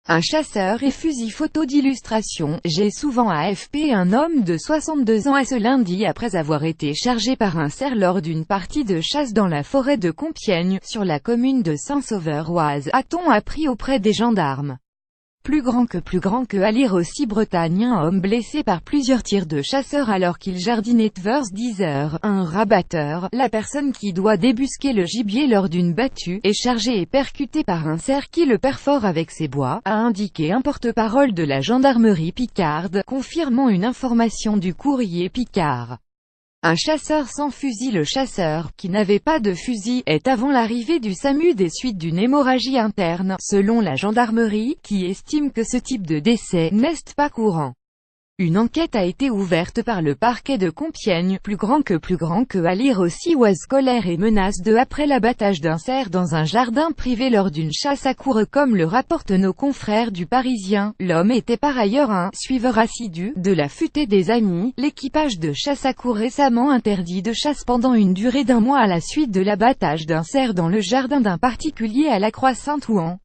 Un chasseur et fusil. Photo d'illustration. J'ai souvent AFP. Un homme de 62 ans est ce lundi après avoir été chargé par un cerf lors d'une partie de chasse dans la forêt de Compiègne, sur la commune de Saint-Sauveur-Oise, a-t-on appris auprès des gendarmes. Plus grand que à lire aussi. Bretagne. Un homme blessé par plusieurs tirs de chasseurs alors qu'il jardinait vers 10 heures. Un rabatteur, la personne qui doit débusquer le gibier lors d'une battue, est chargé et percuté par un cerf qui le perfore avec ses bois, a indiqué un porte-parole de la gendarmerie picarde, confirmant une information du courrier Picard. Un chasseur sans fusil. Le chasseur, qui n'avait pas de fusil, est avant l'arrivée du SAMU des suites d'une hémorragie interne, selon la gendarmerie, qui estime que ce type de décès n'est pas courant. Une enquête a été ouverte par le parquet de Compiègne. Plus grand que à lire aussi. Oise. Colère et menace de après l'abattage d'un cerf dans un jardin privé lors d'une chasse à courre. Comme le rapportent nos confrères du Parisien, l'homme était par ailleurs un suiveur assidu de la Futaie des Amis, l'équipage de chasse à courre récemment interdit de chasse pendant une durée d'1 mois à la suite de l'abattage d'un cerf dans le jardin d'un particulier à la Croix-Saint-Ouen.